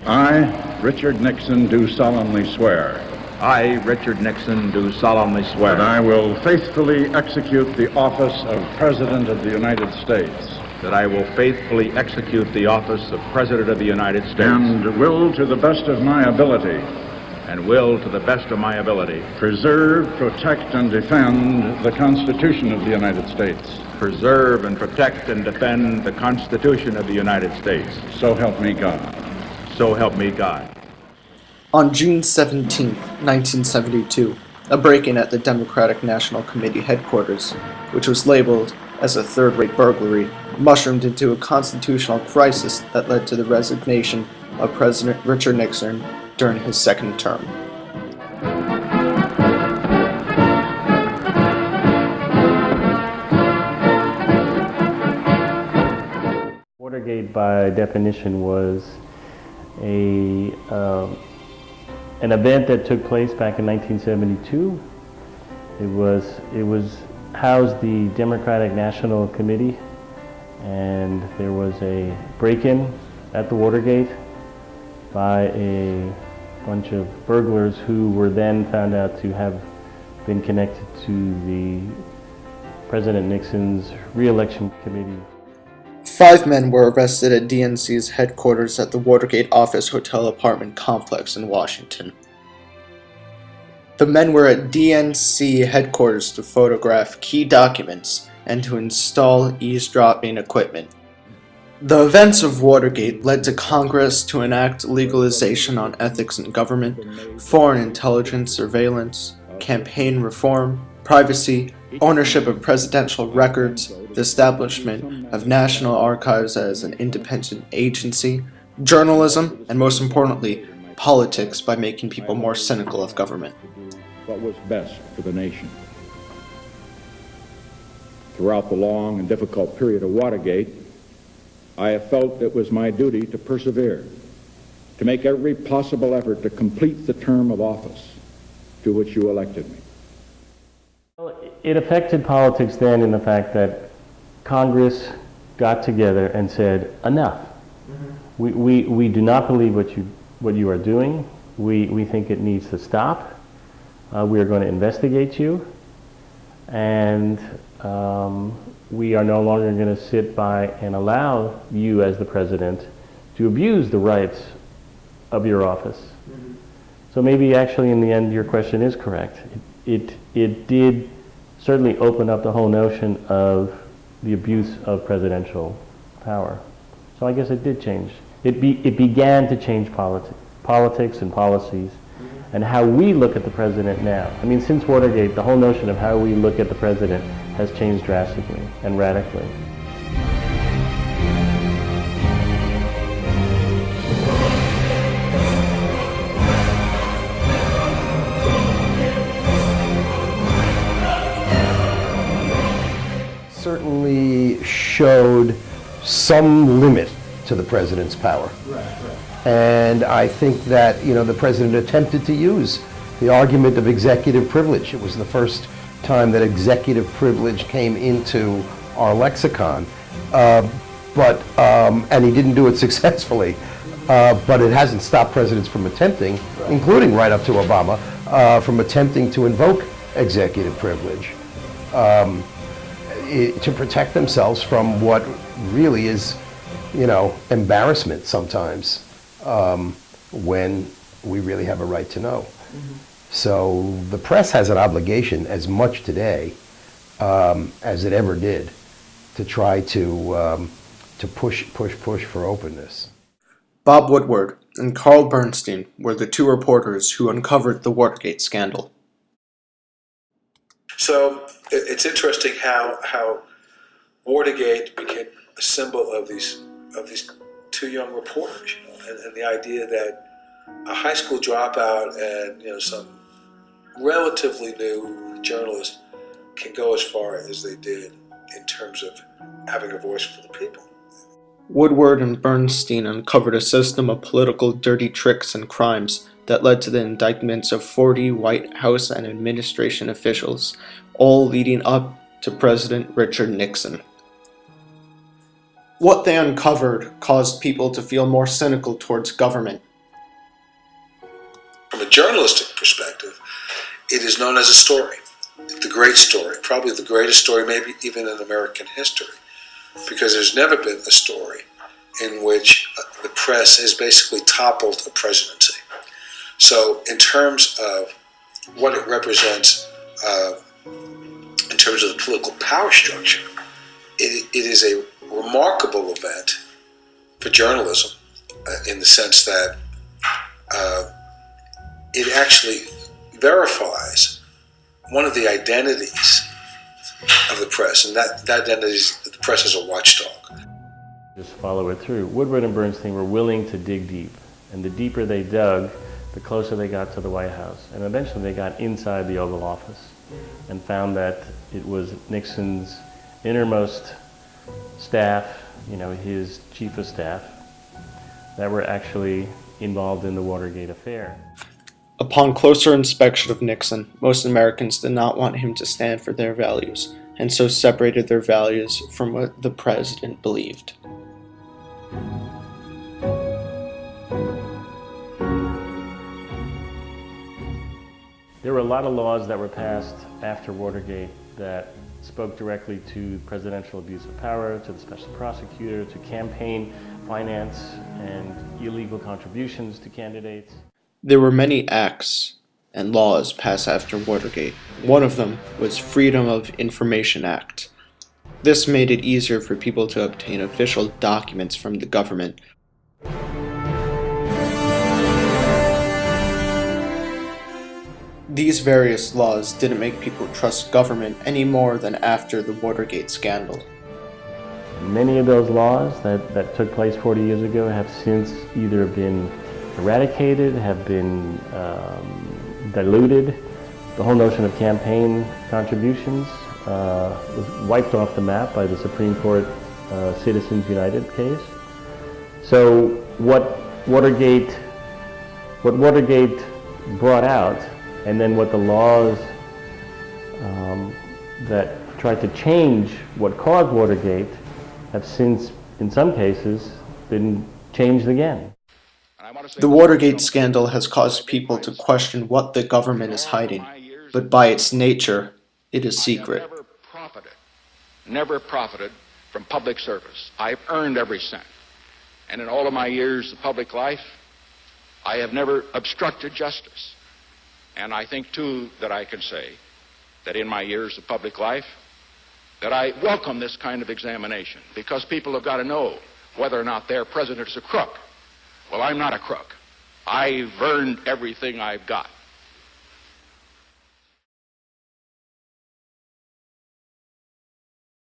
I, Richard Nixon, do solemnly swear I, Richard Nixon, do solemnly swear that I will faithfully execute the office of President of the United States that I will faithfully execute the office of President of the United States and will, to the best of my ability, to the best of my ability, preserve, protect, and defend the Constitution of the United States. preserve and protect and defend the Constitution of the United States. So help me God. So help me God. On June 17, 1972, a break-in at the Democratic National Committee headquarters, which was labeled as a third-rate burglary, mushroomed into a constitutional crisis that led to the resignation of President Richard Nixon during his second term. Watergate, by definition, was an event that took place back in 1972. It was housed the Democratic National Committee, and there was a break-in at the Watergate by a bunch of burglars who were then found out to have been connected to the President Nixon's re-election committee. 5 men were arrested at DNC's headquarters at the Watergate Office Hotel apartment complex in Washington. The men were at DNC headquarters to photograph key documents and to install eavesdropping equipment. The events of Watergate led to Congress to enact legalization on ethics in government, foreign intelligence surveillance, campaign reform, privacy, ownership of presidential records, the establishment of National Archives as an independent agency, journalism, and most importantly, politics by making people more cynical of government. What was best for the nation. Throughout the long and difficult period of Watergate, I have felt it was my duty to persevere, to make every possible effort to complete the term of office to which you elected me. Well, it affected politics then in the fact that Congress got together and said, enough. We do not believe what you are doing. We think it needs to stop. We are going to investigate you, and we are no longer going to sit by and allow you as the president to abuse the rights of your office. So maybe actually in the end your question is correct. It did certainly open up the whole notion of the abuse of presidential power. So I guess it did change. It began to change politics and policies and how we look at the president now. I mean, since Watergate, the whole notion of how we look at the president has changed drastically and radically. Certainly showed some limit to the president's power. And I think that, the president attempted to use the argument of executive privilege. It was the first time that executive privilege came into our lexicon. And he didn't do it successfully. But it hasn't stopped presidents from attempting, including right up to Obama, from attempting to invoke executive privilege to protect themselves from what really is, embarrassment sometimes. When we really have a right to know. So the press has an obligation as much today as it ever did to try to push for openness. Bob Woodward and Carl Bernstein were the 2 reporters who uncovered the Watergate scandal. So it's interesting how Watergate became a symbol of these 2 young reporters, and the idea that a high school dropout and some relatively new journalist can go as far as they did in terms of having a voice for the people. Woodward and Bernstein uncovered a system of political dirty tricks and crimes that led to the indictments of 40 White House and administration officials, all leading up to President Richard Nixon. What they uncovered caused people to feel more cynical towards government From a journalistic perspective, it is known as a story, the great story, probably the greatest story maybe even in American history, because there's never been a story in which the press has basically toppled a presidency. So in terms of what it represents, in terms of the political power structure, it is a remarkable event for journalism in the sense that it actually verifies one of the identities of the press, and that identity is that the press is a watchdog. Just follow it through. Woodward and Bernstein were willing to dig deep, and the deeper they dug, the closer they got to the White House. And eventually they got inside the Oval Office and found that it was Nixon's innermost staff, his chief of staff, that were actually involved in the Watergate affair. Upon closer inspection of Nixon, most Americans did not want him to stand for their values, and so separated their values from what the president believed. There were a lot of laws that were passed after Watergate that spoke directly to presidential abuse of power, to the special prosecutor, to campaign finance and illegal contributions to candidates. There were many acts and laws passed after Watergate. One of them was Freedom of Information Act. This made it easier for people to obtain official documents from the government. These various laws didn't make people trust government any more than after the Watergate scandal. Many of those laws that took place 40 years ago have since either been eradicated, have been diluted. The whole notion of campaign contributions was wiped off the map by the Supreme Court Citizens United case. So what Watergate brought out, and then what the laws that tried to change what caused Watergate have since, in some cases, been changed again. The Watergate scandal has caused people to question what the government is hiding, but by its nature, it is secret. Never profited from public service. I've earned every cent. And in all of my years of public life, I have never obstructed justice. And I think, too, that I can say that in my years of public life, that I welcome this kind of examination, because people have got to know whether or not their president is a crook. Well, I'm not a crook. I've earned everything I've got.